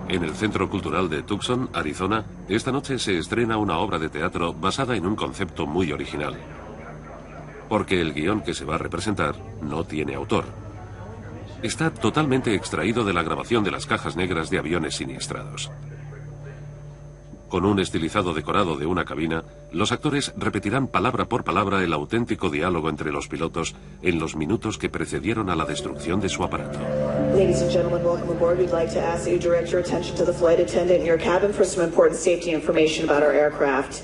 En el Centro Cultural de Tucson, Arizona, esta noche se estrena una obra de teatro basada en un concepto muy original. Porque el guión que se va a representar no tiene autor. Está totalmente extraído de la grabación de las cajas negras de aviones siniestrados. Con un estilizado decorado de una cabina, los actores repetirán palabra por palabra el auténtico diálogo entre los pilotos en los minutos que precedieron a la destrucción de su aparato. Ladies and gentlemen, welcome aboard. We'd like to ask that you direct your attention to the flight attendant in your cabin for some important safety information about our aircraft.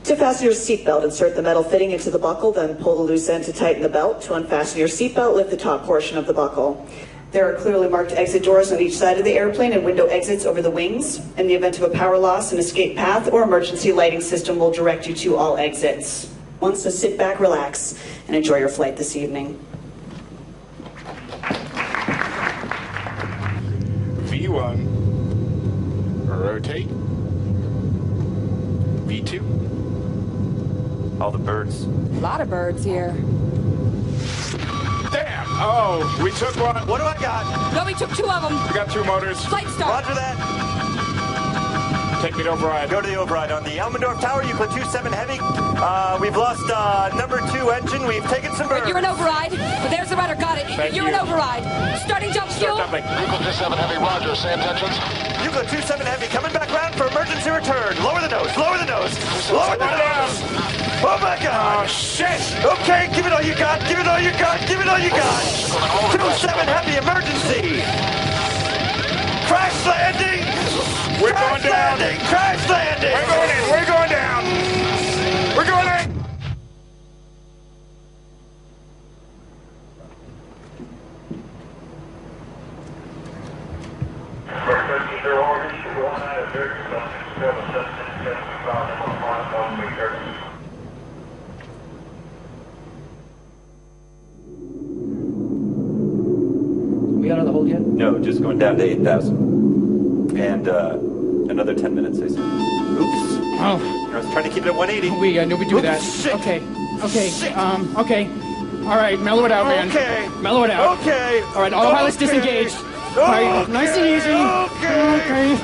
To fasten your seatbelt, insert the metal fitting into the buckle, then pull the loose end to tighten the belt. To unfasten your seatbelt, lift the top portion of the buckle. There are clearly marked exit doors on each side of the airplane and window exits over the wings. In the event of a power loss, an escape path or emergency lighting system will direct you to all exits. So sit back, relax, and enjoy your flight this evening. V1, rotate. V2. All the birds. A lot of birds here. Damn! Oh, we took one. What do I got? No, we took 2 of them. We got 2 motors. Flight start. Roger that. Take me to override. Go to the override on the Elmendorf Tower, Euclid 27 Heavy. We've lost number 2 engine. We've taken some birds. You're in override. But there's the rudder. Got it. You're in override. Starting jump fuel. Start dumping. Euclid 27 Heavy, roger. Say intentions. Euclid 27 Heavy coming back round for emergency return. Lower the nose. Lower the nose. Lower the nose. Oh my God! Oh shit! Okay, give it all you got. Give it all you got. Give it all you got. 27 Heavy emergency. Crash landing. We're going down. Landing. Crash landing. We're going in. We're going down. We're going in. We out of the hold yet? No, just going down to 8,000. And another 10 minutes, I said. Oops. Oh, I was trying to keep it at 180. we knew we'd do that. Shit. Okay, okay. All right, mellow it out, man. Okay. Mellow it out. Okay. All right, autopilot's disengaged. All right, nice and easy. Okay.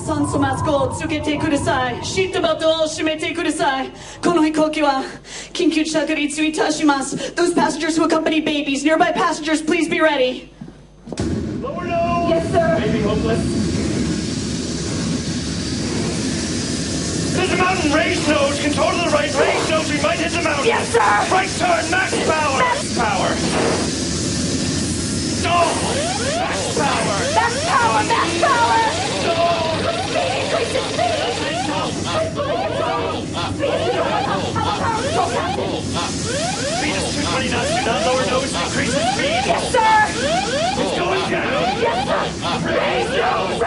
Sanso masko tsukete kudasai. Seat beltを締めてください。この飛行機は緊急着陸いたします。Those passengers who accompany babies, nearby passengers, please be ready. Lower nose. Yes, sir. Baby hopeless. There's a mountain. Raise nose. Control to the right. Raise nose. We might hit the mountain. Yes, sir. Right turn. Max power. Max power. Stall. Max power. Max power, max power. Stall. Increase the speed. Speed is 220 knots. Do not lower nose. Increase the speed. Yes, sir. It's going down. Yes, sir. Raise nose.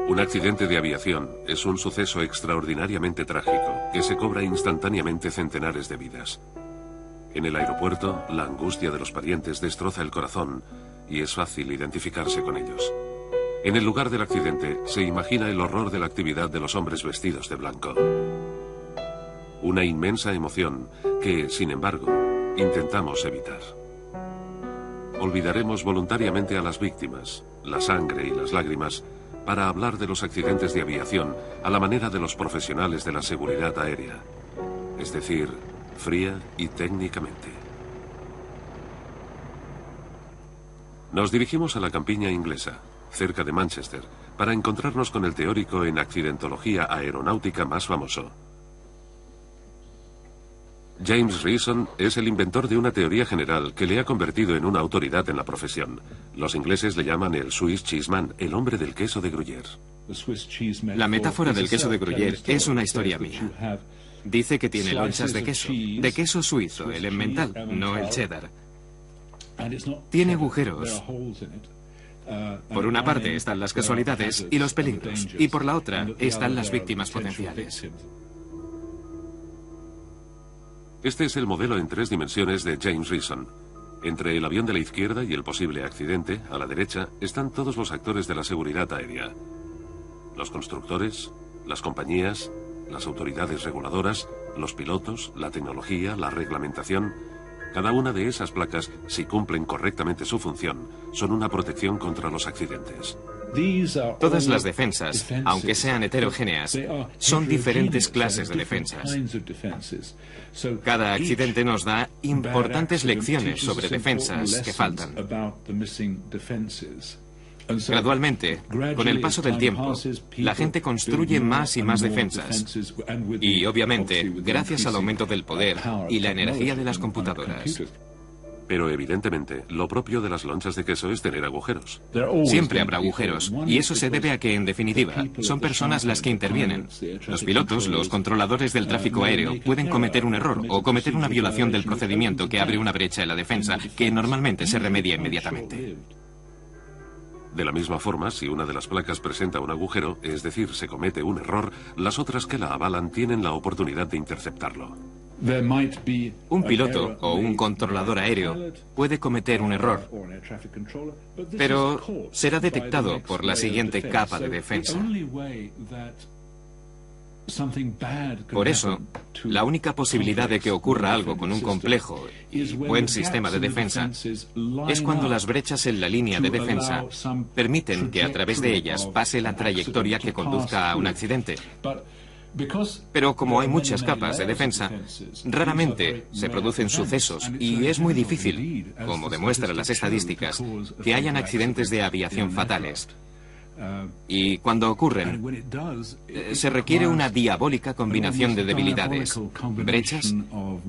Un accidente de aviación es un suceso extraordinariamente trágico que se cobra instantáneamente centenares de vidas. En el aeropuerto, la angustia de los parientes destroza el corazón y es fácil identificarse con ellos. En el lugar del accidente se imagina el horror de la actividad de los hombres vestidos de blanco. Una inmensa emoción que, sin embargo, intentamos evitar. Olvidaremos voluntariamente a las víctimas, la sangre y las lágrimas, para hablar de los accidentes de aviación a la manera de los profesionales de la seguridad aérea. Es decir, fría y técnicamente. Nos dirigimos a la campiña inglesa, cerca de Manchester, para encontrarnos con el teórico en accidentología aeronáutica más famoso. James Reason es el inventor de una teoría general que le ha convertido en una autoridad en la profesión. Los ingleses le llaman el Swiss Cheese Man, el hombre del queso de Gruyère. La metáfora del queso de Gruyère es una historia mía. Dice que tiene lonchas de queso suizo, el emmental, no el cheddar. Tiene agujeros. Por una parte están las casualidades y los peligros, y por la otra están las víctimas potenciales. Este es el modelo en 3 dimensiones de James Reason. Entre el avión de la izquierda y el posible accidente, a la derecha, están todos los actores de la seguridad aérea. Los constructores, las compañías, las autoridades reguladoras, los pilotos, la tecnología, la reglamentación. Cada una de esas placas, si cumplen correctamente su función, son una protección contra los accidentes. Todas las defensas, aunque sean heterogéneas, son diferentes clases de defensas. Cada accidente nos da importantes lecciones sobre defensas que faltan. Gradualmente, con el paso del tiempo, la gente construye más y más defensas. Y, obviamente, gracias al aumento del poder y la energía de las computadoras. Pero evidentemente, lo propio de las lonchas de queso es tener agujeros. Siempre habrá agujeros, y eso se debe a que, en definitiva, son personas las que intervienen. Los pilotos, los controladores del tráfico aéreo, pueden cometer un error o cometer una violación del procedimiento que abre una brecha en la defensa, que normalmente se remedia inmediatamente. De la misma forma, si una de las placas presenta un agujero, es decir, se comete un error, las otras que la avalan tienen la oportunidad de interceptarlo. Un piloto o un controlador aéreo puede cometer un error, pero será detectado por la siguiente capa de defensa. Por eso, la única posibilidad de que ocurra algo con un complejo y buen sistema de defensa es cuando las brechas en la línea de defensa permiten que a través de ellas pase la trayectoria que conduzca a un accidente. Pero como hay muchas capas de defensa, raramente se producen sucesos y es muy difícil, como demuestran las estadísticas, que hayan accidentes de aviación fatales. Y cuando ocurren, se requiere una diabólica combinación de debilidades, brechas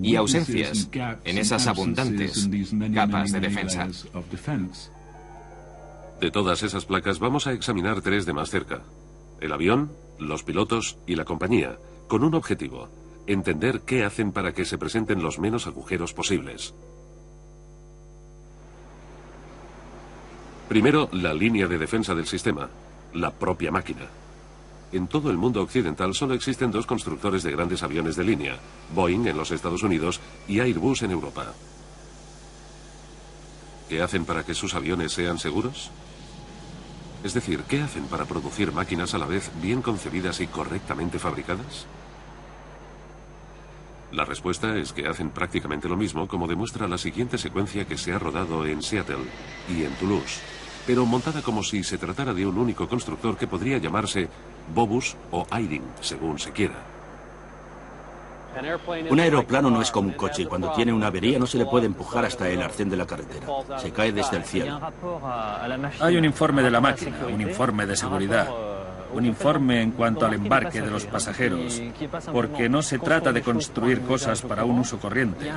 y ausencias en esas abundantes capas de defensa. De todas esas placas vamos a examinar 3 de más cerca. El avión, los pilotos y la compañía, con un objetivo: entender qué hacen para que se presenten los menos agujeros posibles. Primero, la línea de defensa del sistema, la propia máquina. En todo el mundo occidental solo existen 2 constructores de grandes aviones de línea, Boeing en los Estados Unidos y Airbus en Europa. ¿Qué hacen para que sus aviones sean seguros? Es decir, ¿qué hacen para producir máquinas a la vez bien concebidas y correctamente fabricadas? La respuesta es que hacen prácticamente lo mismo, como demuestra la siguiente secuencia que se ha rodado en Seattle y en Toulouse, pero montada como si se tratara de un único constructor que podría llamarse Bobus o Airing, según se quiera. Un aeroplano no es como un coche. Cuando tiene una avería no se le puede empujar hasta el arcén de la carretera. Se cae desde el cielo. Hay un informe de la máquina, un informe de seguridad, un informe en cuanto al embarque de los pasajeros, porque no se trata de construir cosas para un uso corriente.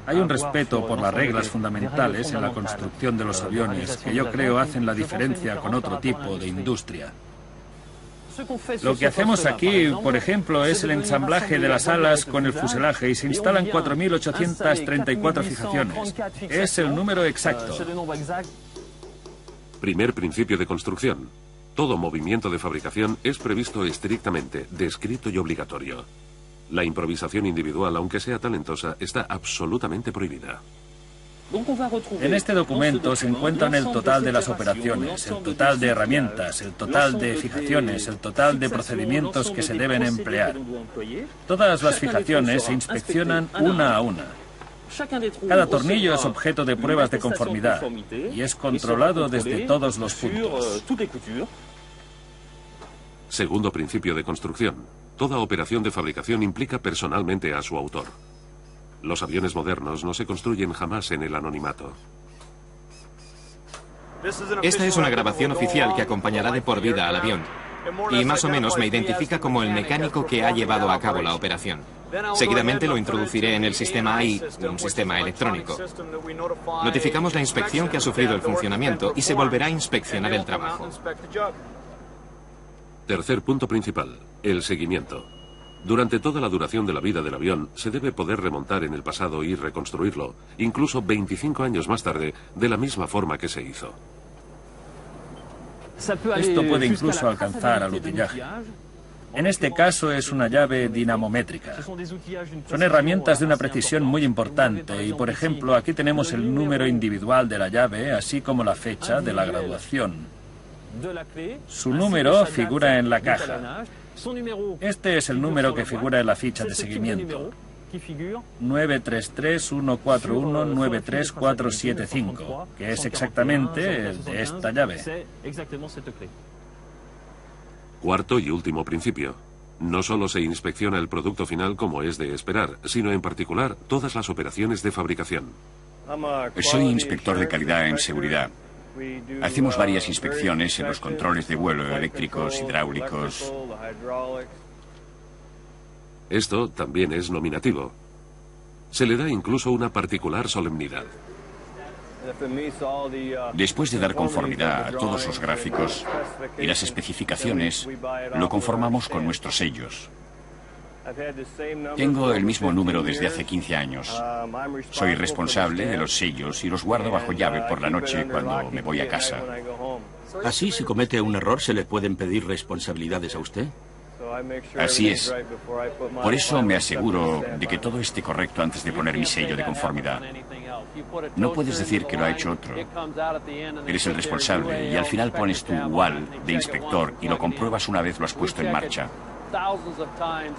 Hay un respeto por las reglas fundamentales en la construcción de los aviones que yo creo hacen la diferencia con otro tipo de industria. Lo que hacemos aquí, por ejemplo, es el ensamblaje de las alas con el fuselaje y se instalan 4.834 fijaciones. Es el número exacto. Primer principio de construcción. Todo movimiento de fabricación es previsto estrictamente, descrito y obligatorio. La improvisación individual, aunque sea talentosa, está absolutamente prohibida. En este documento se encuentran el total de las operaciones, el total de herramientas, el total de fijaciones, el total de procedimientos que se deben emplear. Todas las fijaciones se inspeccionan una a una. Cada tornillo es objeto de pruebas de conformidad y es controlado desde todos los puntos. Segundo principio de construcción. Toda operación de fabricación implica personalmente a su autor. Los aviones modernos no se construyen jamás en el anonimato. Esta es una grabación oficial que acompañará de por vida al avión. Y más o menos me identifica como el mecánico que ha llevado a cabo la operación. Seguidamente lo introduciré en el sistema AI, un sistema electrónico. Notificamos la inspección que ha sufrido el funcionamiento y se volverá a inspeccionar el trabajo. Tercer punto principal, el seguimiento. Durante toda la duración de la vida del avión se debe poder remontar en el pasado y reconstruirlo, incluso 25 años más tarde, de la misma forma que se hizo. Esto puede incluso alcanzar al utillaje. En este caso es una llave dinamométrica. Son herramientas de una precisión muy importante y, por ejemplo, aquí tenemos el número individual de la llave, así como la fecha de la graduación. Su número figura en la caja. Este es el número que figura en la ficha de seguimiento. 933-141-93475, que es exactamente el de esta llave. Cuarto y último principio. No solo se inspecciona el producto final como es de esperar, sino en particular todas las operaciones de fabricación. Soy inspector de calidad en seguridad. Hacemos varias inspecciones en los controles de vuelo eléctricos, hidráulicos. Esto también es nominativo. Se le da incluso una particular solemnidad. Después de dar conformidad a todos los gráficos y las especificaciones, lo conformamos con nuestros sellos. Tengo el mismo número desde hace 15 años. Soy responsable de los sellos y los guardo bajo llave por la noche cuando me voy a casa. Así, si comete un error, ¿se le pueden pedir responsabilidades a usted? Así es. Por eso me aseguro de que todo esté correcto antes de poner mi sello de conformidad. No puedes decir que lo ha hecho otro. Eres el responsable y al final pones tu UAL de inspector y lo compruebas una vez lo has puesto en marcha.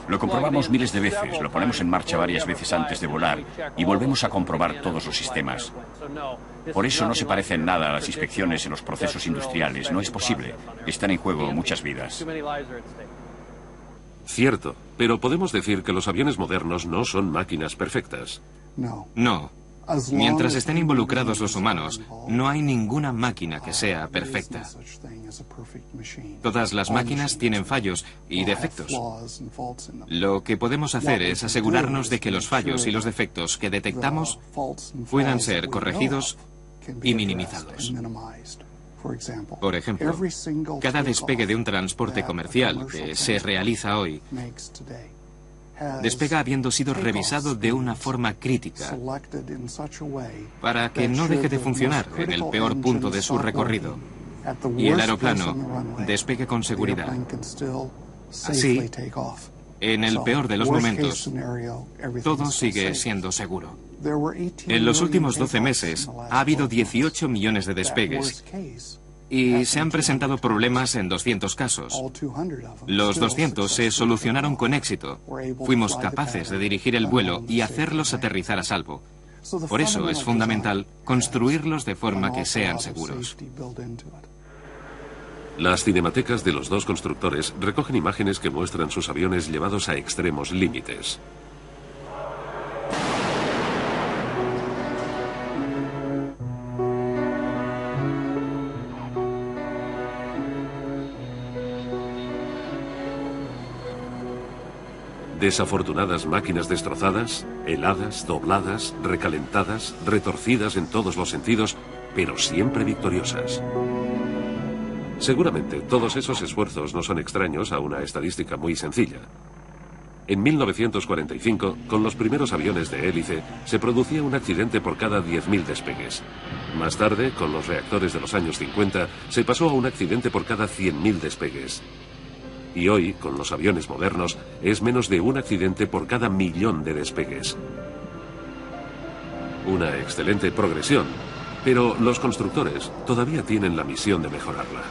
Lo comprobamos miles de veces, lo ponemos en marcha varias veces antes de volar y volvemos a comprobar todos los sistemas. Por eso no se parece en nada a las inspecciones en los procesos industriales. No es posible. Están en juego muchas vidas. Cierto, pero podemos decir que los aviones modernos no son máquinas perfectas. No. Mientras estén involucrados los humanos, no hay ninguna máquina que sea perfecta. Todas las máquinas tienen fallos y defectos. Lo que podemos hacer es asegurarnos de que los fallos y los defectos que detectamos puedan ser corregidos y minimizados. Por ejemplo, cada despegue de un transporte comercial que se realiza hoy despega habiendo sido revisado de una forma crítica para que no deje de funcionar en el peor punto de su recorrido y el aeroplano despegue con seguridad. Así, en el peor de los momentos, todo sigue siendo seguro. En los últimos 12 meses ha habido 18 millones de despegues y se han presentado problemas en 200 casos. Los 200 se solucionaron con éxito. Fuimos capaces de dirigir el vuelo y hacerlos aterrizar a salvo. Por eso es fundamental construirlos de forma que sean seguros. Las cinematecas de los dos constructores recogen imágenes que muestran sus aviones llevados a extremos límites. Desafortunadas máquinas destrozadas, heladas, dobladas, recalentadas, retorcidas en todos los sentidos, pero siempre victoriosas. Seguramente todos esos esfuerzos no son extraños a una estadística muy sencilla. En 1945, con los primeros aviones de hélice, se producía un accidente por cada 10.000 despegues. Más tarde, con los reactores de los años 50, se pasó a un accidente por cada 100.000 despegues. Y hoy, con los aviones modernos, es menos de un accidente por cada 1.000.000 de despegues. Una excelente progresión, pero los constructores todavía tienen la misión de mejorarla.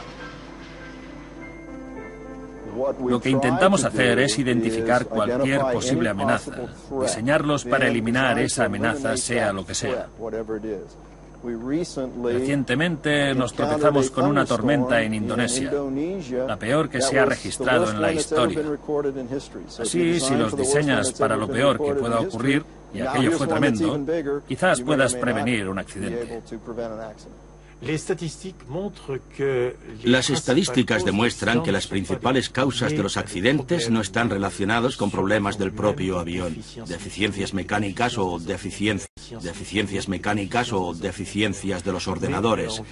Lo que intentamos hacer es identificar cualquier posible amenaza, diseñarlos para eliminar esa amenaza, sea lo que sea. Recientemente nos tropezamos con una tormenta en Indonesia, la peor que se ha registrado en la historia. Así, si los diseñas para lo peor que pueda ocurrir, y aquello fue tremendo, quizás puedas prevenir un accidente. Las estadísticas demuestran que las principales causas de los accidentes no están relacionadas con problemas del propio avión, deficiencias mecánicas o deficiencias de los ordenadores,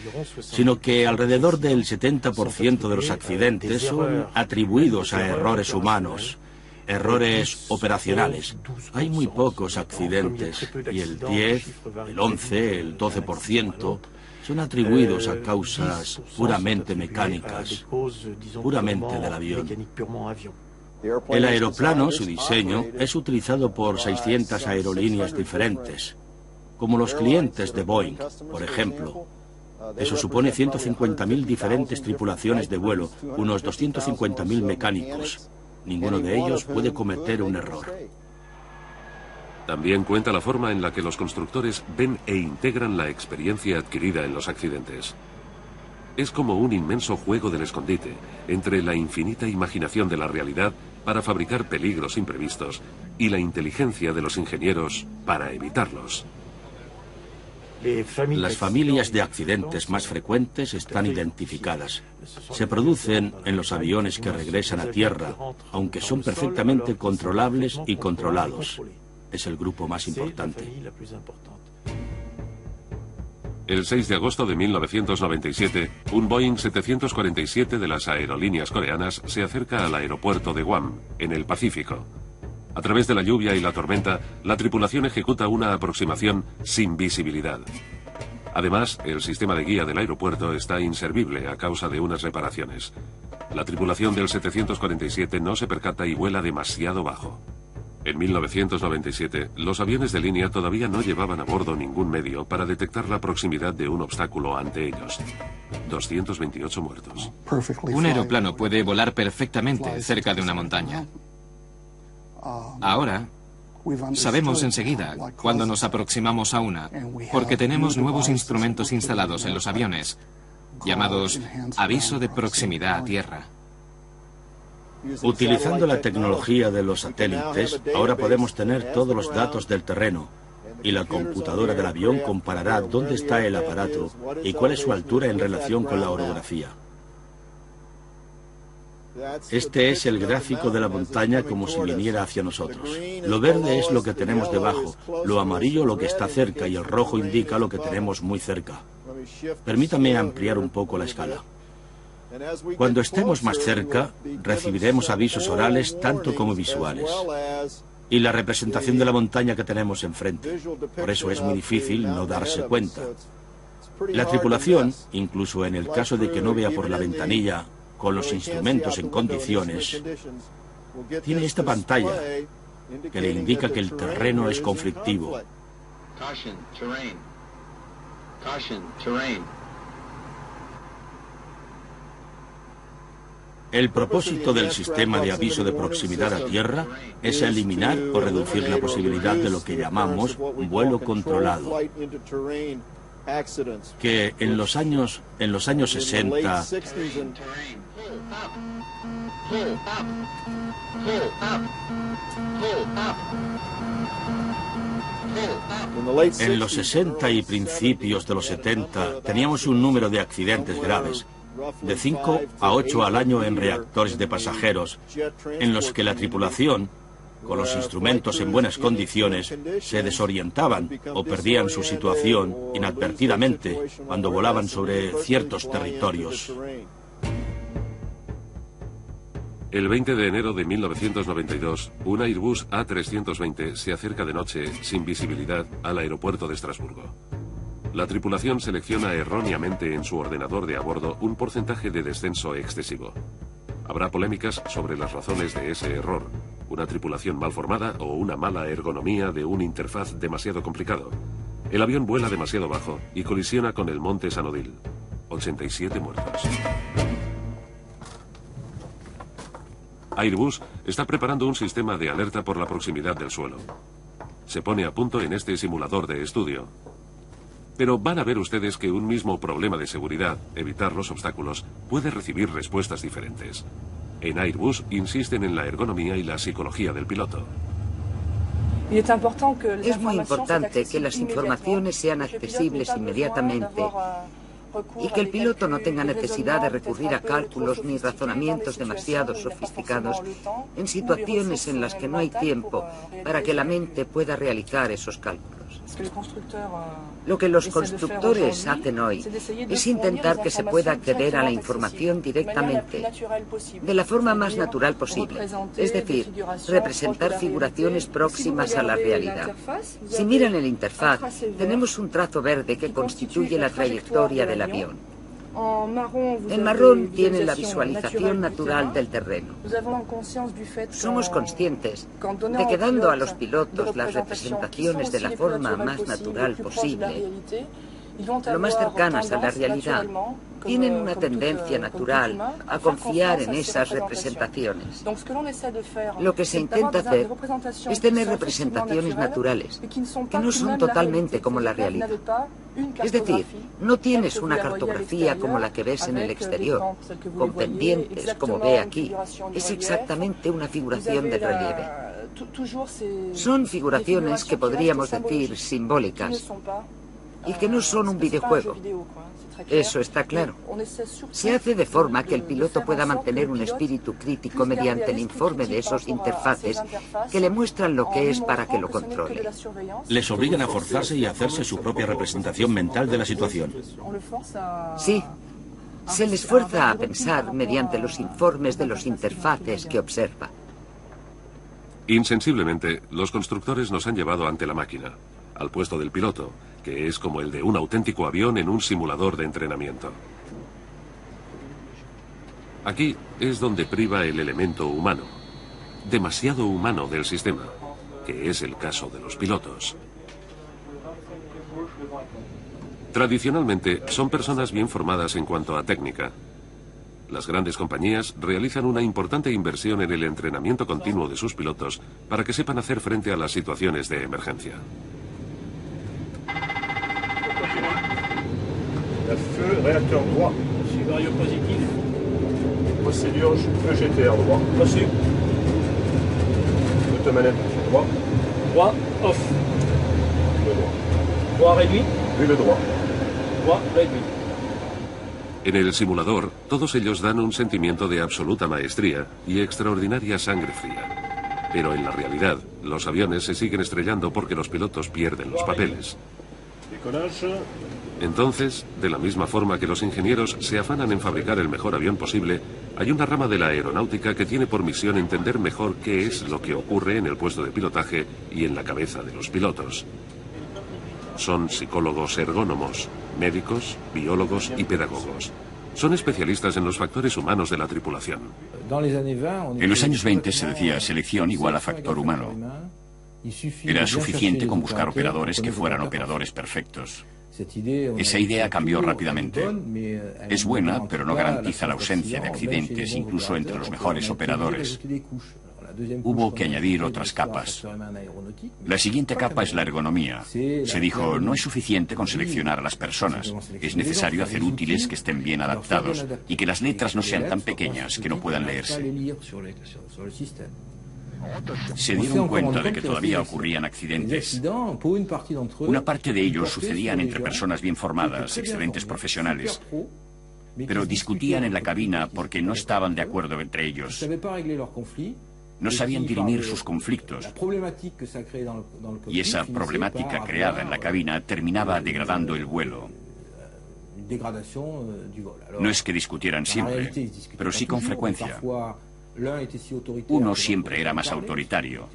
sino que alrededor del 70% de los accidentes son atribuidos a errores humanos, errores operacionales. Hay muy pocos accidentes y el 10, el 11, el 12% son atribuidos a causas puramente mecánicas, puramente del avión. El aeroplano, su diseño, es utilizado por 600 aerolíneas diferentes, como los clientes de Boeing, por ejemplo. Eso supone 150.000 diferentes tripulaciones de vuelo, unos 250.000 mecánicos. Ninguno de ellos puede cometer un error. También cuenta la forma en la que los constructores ven e integran la experiencia adquirida en los accidentes. Es como un inmenso juego del escondite entre la infinita imaginación de la realidad para fabricar peligros imprevistos y la inteligencia de los ingenieros para evitarlos. Las familias de accidentes más frecuentes están identificadas. Se producen en los aviones que regresan a tierra, aunque son perfectamente controlables y controlados. Es el grupo más importante. El 6 de agosto de 1997, un Boeing 747 de las aerolíneas coreanas se acerca al aeropuerto de Guam, en el Pacífico. A través de la lluvia y la tormenta, la tripulación ejecuta una aproximación sin visibilidad. Además, el sistema de guía del aeropuerto está inservible a causa de unas reparaciones. La tripulación del 747 no se percata y vuela demasiado bajo. En 1997, los aviones de línea todavía no llevaban a bordo ningún medio para detectar la proximidad de un obstáculo ante ellos. 228 muertos. Un aeroplano puede volar perfectamente cerca de una montaña. Ahora, sabemos enseguida cuando nos aproximamos a una, porque tenemos nuevos instrumentos instalados en los aviones, llamados aviso de proximidad a tierra. Utilizando la tecnología de los satélites, ahora podemos tener todos los datos del terreno, y la computadora del avión comparará dónde está el aparato y cuál es su altura en relación con la orografía. Este es el gráfico de la montaña como si viniera hacia nosotros. Lo verde es lo que tenemos debajo, lo amarillo lo que está cerca y el rojo indica lo que tenemos muy cerca. Permítame ampliar un poco la escala. Cuando estemos más cerca, recibiremos avisos orales tanto como visuales. Y la representación de la montaña que tenemos enfrente. Por eso es muy difícil no darse cuenta. La tripulación, incluso en el caso de que no vea por la ventanilla, con los instrumentos en condiciones, tiene esta pantalla que le indica que el terreno es conflictivo. El propósito del sistema de aviso de proximidad a tierra es eliminar o reducir la posibilidad de lo que llamamos vuelo controlado, que en los años 60 y principios de los 70 teníamos un número de accidentes graves, de 5 a 8 al año en reactores de pasajeros, en los que la tripulación, con los instrumentos en buenas condiciones, se desorientaban o perdían su situación inadvertidamente cuando volaban sobre ciertos territorios. El 20 de enero de 1992, un Airbus A320 se acerca de noche, sin visibilidad, al aeropuerto de Estrasburgo. La tripulación selecciona erróneamente en su ordenador de a bordo un porcentaje de descenso excesivo. Habrá polémicas sobre las razones de ese error, una tripulación mal formada o una mala ergonomía de un interfaz demasiado complicado. El avión vuela demasiado bajo y colisiona con el monte San Odile. 87 muertos. Airbus está preparando un sistema de alerta por la proximidad del suelo. Se pone a punto en este simulador de estudio. Pero van a ver ustedes que un mismo problema de seguridad, evitar los obstáculos, puede recibir respuestas diferentes. En Airbus insisten en la ergonomía y la psicología del piloto. Es muy importante que las informaciones sean accesibles inmediatamente y que el piloto no tenga necesidad de recurrir a cálculos ni razonamientos demasiado sofisticados en situaciones en las que no hay tiempo para que la mente pueda realizar esos cálculos. Lo que los constructores hacen hoy es intentar que se pueda acceder a la información directamente, de la forma más natural posible, es decir, representar figuraciones próximas a la realidad. Si miran el interfaz, tenemos un trazo verde que constituye la trayectoria del avión. En marrón tiene la visualización natural del terreno. Somos conscientes de que dando a los pilotos las representaciones de la forma más natural posible, lo más cercanas a la realidad, tienen una tendencia natural a confiar en esas representaciones. Lo que se intenta hacer es tener representaciones naturales, que no son totalmente como la realidad. Es decir, no tienes una cartografía como la que ves en el exterior, con pendientes como ve aquí. Es exactamente una figuración de relieve. Son figuraciones que podríamos decir simbólicas, y que no son un videojuego. Eso está claro. Se hace de forma que el piloto pueda mantener un espíritu crítico mediante el informe de esos interfaces que le muestran lo que es para que lo controle. Les obligan a forzarse y a hacerse su propia representación mental de la situación. Sí. Se les fuerza a pensar mediante los informes de los interfaces que observa. Insensiblemente, los constructores nos han llevado ante la máquina, al puesto del piloto, que es como el de un auténtico avión en un simulador de entrenamiento. Aquí es donde priva el elemento humano, demasiado humano del sistema, que es el caso de los pilotos. Tradicionalmente, son personas bien formadas en cuanto a técnica. Las grandes compañías realizan una importante inversión en el entrenamiento continuo de sus pilotos para que sepan hacer frente a las situaciones de emergencia. Feu, réacteur droit. Scénario positif. Procédure EGTR droit. Reçu. Automanette droit. Droit, off. Le droit. Droit réduit. Oui, le droit. Droit réduit. En el simulador, todos ellos dan un sentimiento de absoluta maestría y extraordinaria sangre fría. Pero en la realidad, los aviones se siguen estrellando porque los pilotos pierden los papeles. Entonces, de la misma forma que los ingenieros se afanan en fabricar el mejor avión posible, hay una rama de la aeronáutica que tiene por misión entender mejor qué es lo que ocurre en el puesto de pilotaje y en la cabeza de los pilotos. Son psicólogos ergónomos, médicos, biólogos y pedagogos. Son especialistas en los factores humanos de la tripulación. En los años 20 se decía selección igual a factor humano. Era suficiente con buscar operadores que fueran operadores perfectos. Esa idea cambió rápidamente. Es buena, pero no garantiza la ausencia de accidentes, incluso entre los mejores operadores. Hubo que añadir otras capas. La siguiente capa es la ergonomía. Se dijo, no es suficiente con seleccionar a las personas. Es necesario hacer útiles que estén bien adaptados y que las letras no sean tan pequeñas que no puedan leerse. Se dieron cuenta de que todavía ocurrían accidentes. Una parte de ellos sucedían entre personas bien formadas, excelentes profesionales, pero discutían en la cabina porque no estaban de acuerdo entre ellos. No sabían dirimir sus conflictos. Y esa problemática creada en la cabina terminaba degradando el vuelo. No es que discutieran siempre, pero sí con frecuencia. Uno siempre era más autoritario,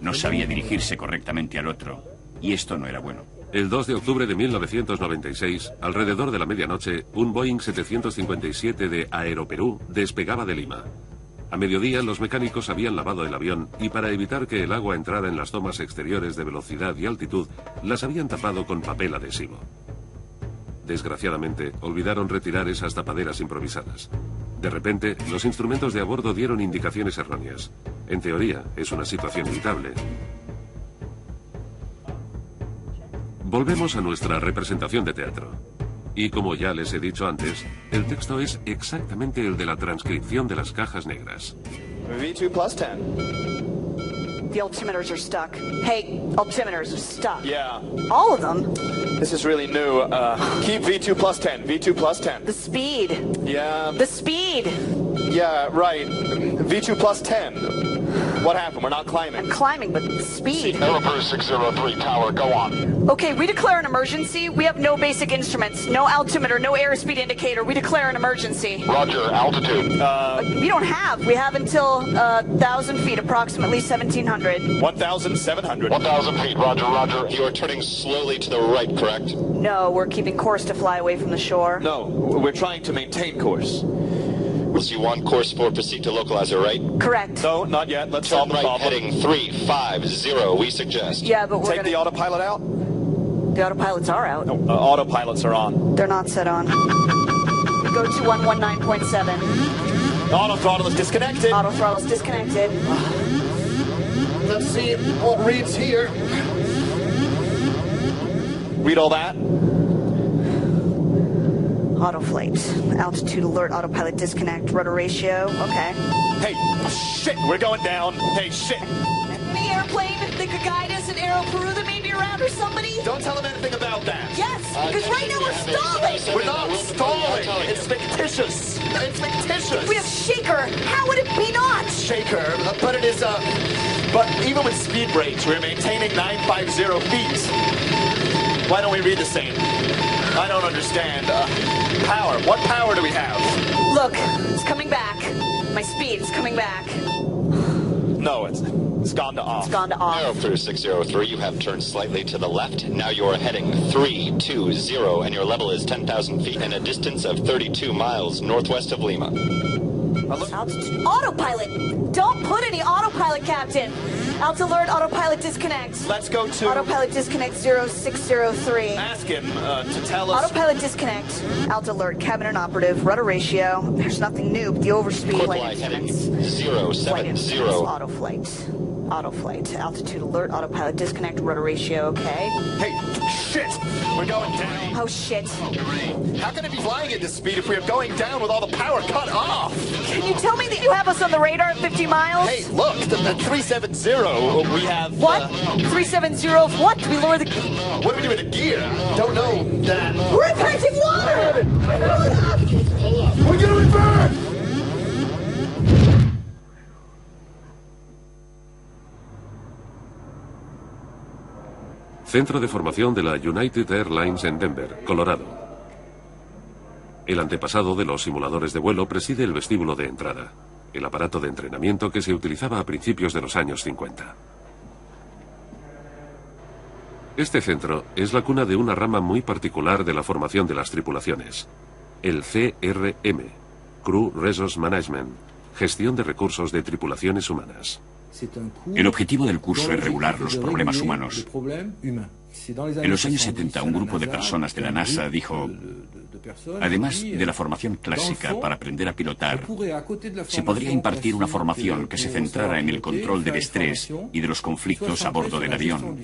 no sabía dirigirse correctamente al otro, y esto no era bueno. El 2 de octubre de 1996, alrededor de la medianoche, un Boeing 757 de Aeroperú despegaba de Lima. A mediodía, los mecánicos habían lavado el avión y para evitar que el agua entrara en las tomas exteriores de velocidad y altitud, las habían tapado con papel adhesivo. Desgraciadamente, olvidaron retirar esas tapaderas improvisadas. De repente, los instrumentos de a bordo dieron indicaciones erróneas. En teoría, es una situación evitable. Volvemos a nuestra representación de teatro. Y como ya les he dicho antes, el texto es exactamente el de la transcripción de las cajas negras. Movie 2 plus 10. The altimeters are stuck. Hey, altimeters are stuck. Yeah. All of them? This is really new. Keep V2 plus 10. V2 plus 10. The speed. Yeah. The speed. Yeah, right. V2 plus 10. What happened? We're not climbing. I'm climbing, but the speed. Aeropro 603, tower, go on. Okay, we declare an emergency. We have no basic instruments, no altimeter, no airspeed indicator. We declare an emergency. Roger, altitude. We don't have. We have until 1,000 feet, approximately 1,700. 1,700. 1,000 feet, roger, roger. You are turning slowly to the right, correct? No, we're keeping course to fly away from the shore. No, we're trying to maintain course. You want course for proceed to localizer, right? Correct. No, not yet. Let's Turn solve the right, problem. heading 350, we suggest. Yeah, but we're Take the autopilot out? The autopilots are out. No, autopilots are on. They're not set on. Go to 119.7. Auto throttle is disconnected. Auto throttle is disconnected. Let's see what reads here. Read all that? Autoflight. Altitude alert, autopilot disconnect, rudder ratio. Okay. Hey, shit, we're going down. Hey, shit. The airplane that could guide us in Aero Peru that may be around or somebody? Don't tell them anything about that. Yes, because right now we're stalling. We're not stalling. It's fictitious. It's fictitious. We have Shaker. How would it be not? Shaker, but it is but even with speed brakes, we're maintaining 950 feet. Why don't we read the same? I don't understand. Power. What power do we have? Look, it's coming back. My speed is coming back. No, it's gone to off. It's gone to off. Aeropro 603, you have turned slightly to the left. Now you are heading 320, and your level is 10,000 feet and a distance of 32 miles northwest of Lima. Autopilot! Don't put any autopilot, Captain! Alt alert, autopilot disconnect. Let's go to... Autopilot disconnect 0603. Ask him to tell us... Autopilot disconnect. Alt alert, cabin and operative, rudder ratio. There's nothing new, but the overspeed flight heading instruments. 070. Autoflight. Autoflight. Altitude alert, autopilot disconnect, rudder ratio, okay. Hey, shit! We're going down. Oh, shit. How can it be flying at this speed if we are going down with all the power cut off? Can you tell me that you have us on the radar at 50 miles? Hey, look, the 370, we have... What? 370 of what? We lower the... What do we do with the gear? Don't know that. We're impacting water! We're gonna be burned! Centro de formación de la United Airlines en Denver, Colorado. El antepasado de los simuladores de vuelo preside el vestíbulo de entrada, el aparato de entrenamiento que se utilizaba a principios de los años 50. Este centro es la cuna de una rama muy particular de la formación de las tripulaciones, el CRM, Crew Resource Management, gestión de recursos de tripulaciones humanas. El objetivo del curso es regular los problemas humanos. En los años 70, un grupo de personas de la NASA dijo, además de la formación clásica para aprender a pilotar, se podría impartir una formación que se centrara en el control del estrés y de los conflictos a bordo del avión.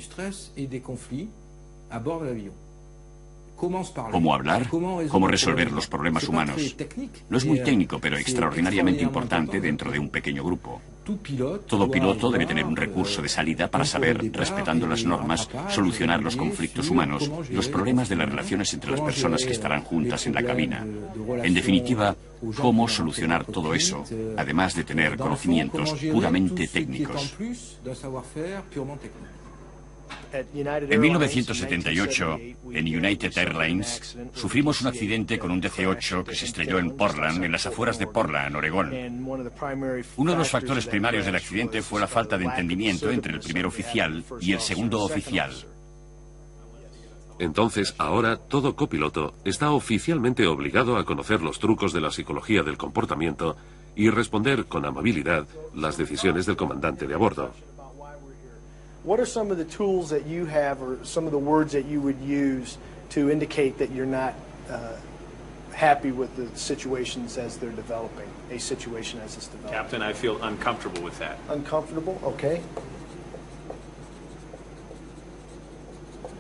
Cómo hablar, cómo resolver los problemas humanos. No es muy técnico, pero extraordinariamente importante dentro de un pequeño grupo. Todo piloto debe tener un recurso de salida para saber, respetando las normas, solucionar los conflictos humanos, los problemas de las relaciones entre las personas que estarán juntas en la cabina. En definitiva, cómo solucionar todo eso, además de tener conocimientos puramente técnicos. En 1978, en United Airlines, sufrimos un accidente con un DC-8 que se estrelló en Portland, en las afueras de Portland, Oregón. Uno de los factores primarios del accidente fue la falta de entendimiento entre el primer oficial y el segundo oficial. Entonces, ahora, todo copiloto está oficialmente obligado a conocer los trucos de la psicología del comportamiento y responder con amabilidad las decisiones del comandante de a bordo. What are some of the tools that you have or some of the words that you would use to indicate that you're not happy with the situations as they're developing, a situation as it's developing? Captain, I feel uncomfortable with that. Uncomfortable? Okay.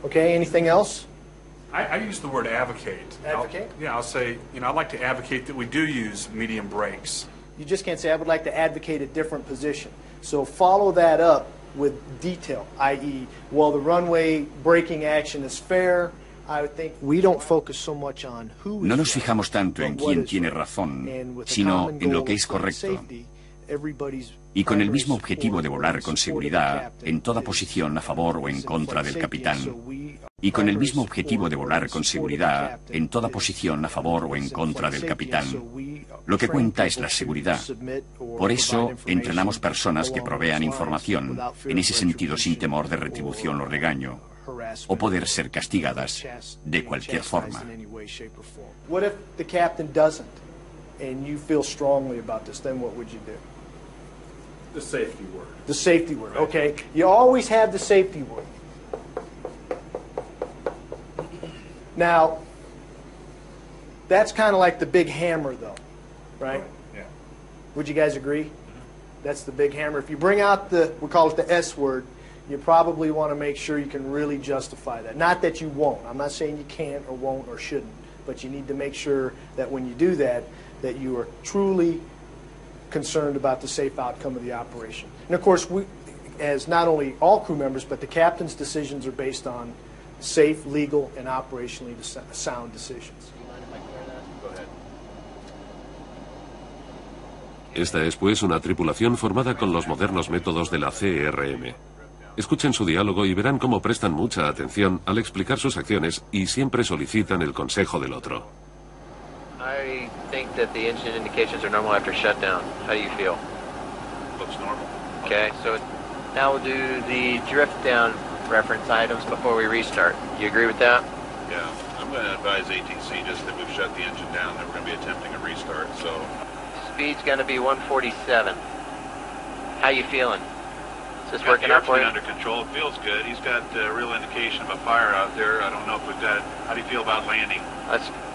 Okay, anything else? I use the word advocate. Advocate? I'll say, I'd like to advocate that we do use medium brakes. You just can't say, I would like to advocate a different position. So follow that up with detail, i.e., well, the runway braking action is fair. I think we don't focus so much on who is No nos right, fijamos tanto en but what quién is tiene right. razón, And with the sino common en lo goal que of es flight correcto. safety, everybody's Y con el primary mismo objetivo de support volar and con support of the seguridad captain en toda is posición a favor o en contra del flight capitán. safety, so we Y con el mismo primary objetivo de support volar and con support of the seguridad captain en toda is posición a favor o en contra del flight safety, capitán. so we Lo que train cuenta es people la to seguridad. submit or Por eso provide information entrenamos personas que along provean those lines información, without fear en of ese sentido sin temor de retribution retribución o regaño, harassment o poder ser castigadas de being cualquier chastised forma. in any way, shape, or form. What if the captain doesn't, and you feel strongly about this? Then what would you do? The safety word. The safety word. Okay, you always have the safety word. Now, that's kind of like the big hammer, though, right? Yeah. Would you guys agree? That's the big hammer. If you bring out the, we call it the S word, you probably want to make sure you can really justify that. Not that you won't. I'm not saying you can't or won't or shouldn't, but you need to make sure that when you do that, that you are truly concerned about the safe outcome of the operation. And of course, we, as not only all crew members, but the captain's decisions are based on safe, legal, and operationally sound decisions. Esta es pues una tripulación formada con los modernos métodos de la CRM. Escuchen su diálogo y verán cómo prestan mucha atención al explicar sus acciones y siempre solicitan el consejo del otro. I think that the engine indications are normal after shutdown. How do you feel? Looks normal. Okay, so now we'll do the drift down reference items before we restart. You agree with that? Yeah, I'm going to advise ATC just that we've shut the engine down, that we're going to be attempting a restart, so... Speed's going to be 147. How you feeling? Is this working out for you? Under control. It feels good. He's got a real indication of a fire out there. I don't know if we've got... How do you feel about landing?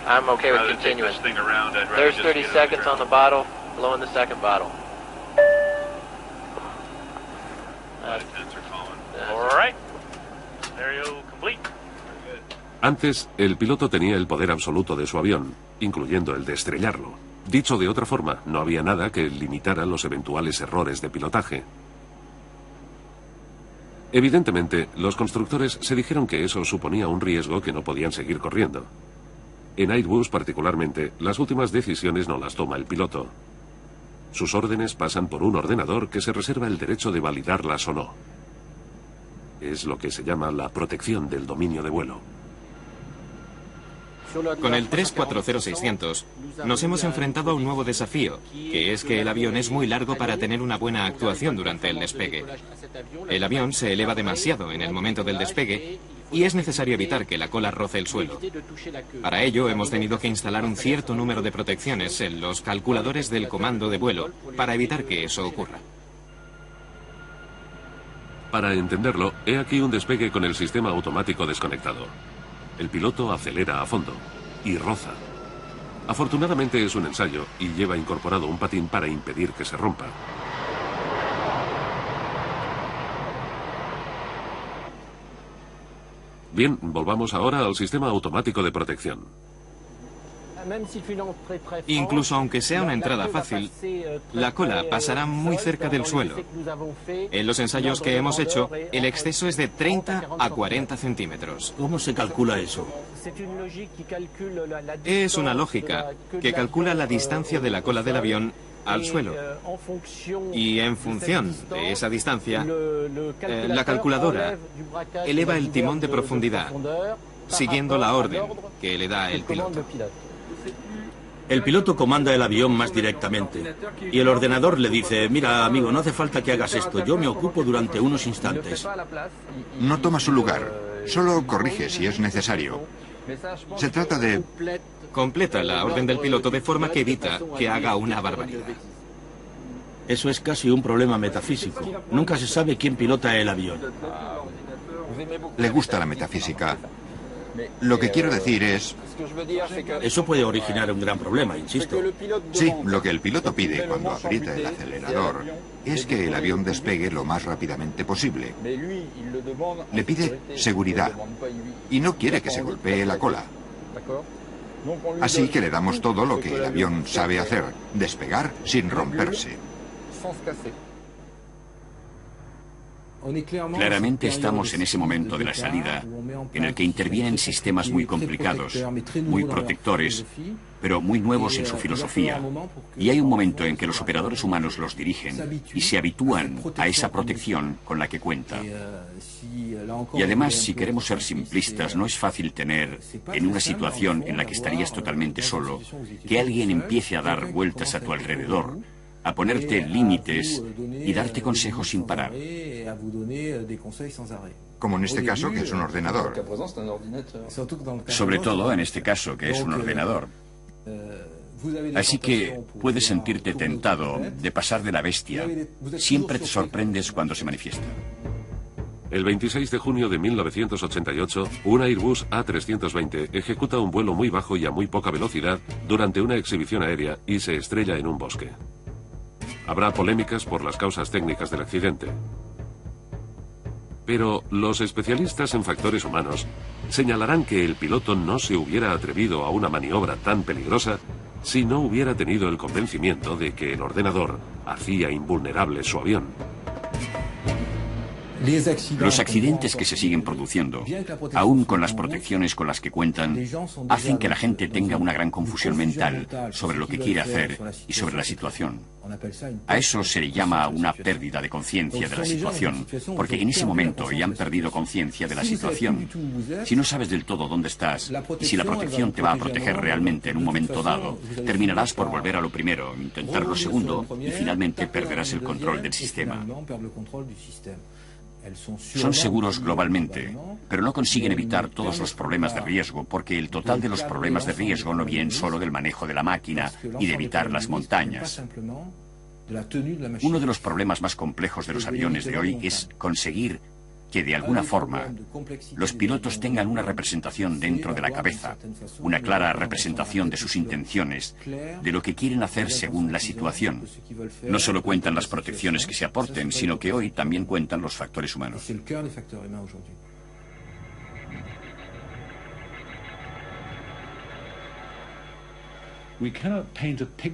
I'm okay with Rather continuing. Take this thing around, I'd rather There's just 30 get it seconds on the bottle. Blowing the second bottle. Flight attendants are calling. All right. Scenario complete. Antes, el piloto tenía el poder absoluto de su avión, incluyendo el de estrellarlo. Dicho de otra forma, no había nada que limitara los eventuales errores de pilotaje. Evidentemente, los constructores se dijeron que eso suponía un riesgo que no podían seguir corriendo. En Airbus, particularmente, las últimas decisiones no las toma el piloto. Sus órdenes pasan por un ordenador que se reserva el derecho de validarlas o no. Es lo que se llama la protección del dominio de vuelo. Con el 340-600 nos hemos enfrentado a un nuevo desafío, que es que el avión es muy largo para tener una buena actuación durante el despegue. El avión se eleva demasiado en el momento del despegue y es necesario evitar que la cola roce el suelo. Para ello hemos tenido que instalar un cierto número de protecciones en los calculadores del comando de vuelo para evitar que eso ocurra. Para entenderlo, he aquí un despegue con el sistema automático desconectado. El piloto acelera a fondo y roza. Afortunadamente es un ensayo y lleva incorporado un patín para impedir que se rompa. Bien, volvamos ahora al sistema automático de protección. Incluso aunque sea una entrada fácil, la cola pasará muy cerca del suelo. En los ensayos que hemos hecho, el exceso es de 30 a 40 centímetros. ¿Cómo se calcula eso? Es una lógica que calcula la distancia de la cola del avión al suelo. Y en función de esa distancia, la calculadora eleva el timón de profundidad, siguiendo la orden que le da el piloto. El piloto comanda el avión más directamente y el ordenador le dice: mira, amigo, no hace falta que hagas esto, yo me ocupo durante unos instantes. No toma su lugar, solo corrige si es necesario. Se trata de... Completa la orden del piloto de forma que evita que haga una barbaridad. Eso es casi un problema metafísico. Nunca se sabe quién pilota el avión. Le gusta la metafísica. Lo que quiero decir es... Eso puede originar un gran problema, insisto. Sí, lo que el piloto pide cuando aprieta el acelerador es que el avión despegue lo más rápidamente posible. Le pide seguridad y no quiere que se golpee la cola. Así que le damos todo lo que el avión sabe hacer, despegar sin romperse. Claramente estamos en ese momento de la salida en el que intervienen sistemas muy complicados, muy protectores, pero muy nuevos en su filosofía. Y hay un momento en que los operadores humanos los dirigen y se habitúan a esa protección con la que cuenta. Y además, si queremos ser simplistas, no es fácil tener, en una situación en la que estarías totalmente solo, que alguien empiece a dar vueltas a tu alrededor, a ponerte límites y darte consejos sin parar. Como en este caso, que es un ordenador. Sobre todo en este caso, que es un ordenador. Así que puedes sentirte tentado de pasar de la bestia. Siempre te sorprendes cuando se manifiesta. El 26 de junio de 1988, un Airbus A320 ejecuta un vuelo muy bajo y a muy poca velocidad durante una exhibición aérea y se estrella en un bosque. Habrá polémicas por las causas técnicas del accidente. Pero los especialistas en factores humanos señalarán que el piloto no se hubiera atrevido a una maniobra tan peligrosa si no hubiera tenido el convencimiento de que el ordenador hacía invulnerable su avión. Los accidentes que se siguen produciendo, aún con las protecciones con las que cuentan, hacen que la gente tenga una gran confusión mental sobre lo que quiere hacer y sobre la situación. A eso se le llama una pérdida de conciencia de la situación, porque en ese momento ya han perdido conciencia de la situación. Si no sabes del todo dónde estás y si la protección te va a proteger realmente en un momento dado, terminarás por volver a lo primero, intentar lo segundo y finalmente perderás el control del sistema. Son seguros globalmente, pero no consiguen evitar todos los problemas de riesgo, porque el total de los problemas de riesgo no viene solo del manejo de la máquina y de evitar las montañas. Uno de los problemas más complejos de los aviones de hoy es conseguir que de alguna forma los pilotos tengan una representación dentro de la cabeza, una clara representación de sus intenciones, de lo que quieren hacer según la situación. No solo cuentan las protecciones que se aporten, sino que hoy también cuentan los factores humanos.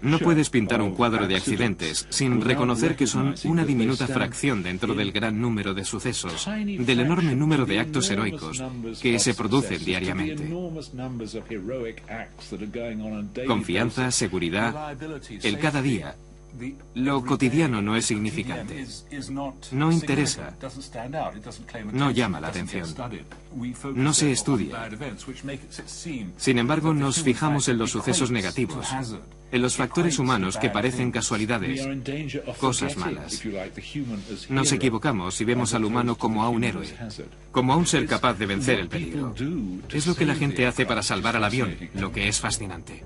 No puedes pintar un cuadro de accidentes sin reconocer que son una diminuta fracción dentro del gran número de sucesos, del enorme número de actos heroicos que se producen diariamente. Confianza, seguridad, el cada día. Lo cotidiano no es significante. No interesa. No llama la atención. No se estudia. Sin embargo, nos fijamos en los sucesos negativos, en los factores humanos que parecen casualidades, cosas malas. Nos equivocamos y vemos al humano como a un héroe, como a un ser capaz de vencer el peligro. Es lo que la gente hace para salvar al avión, lo que es fascinante.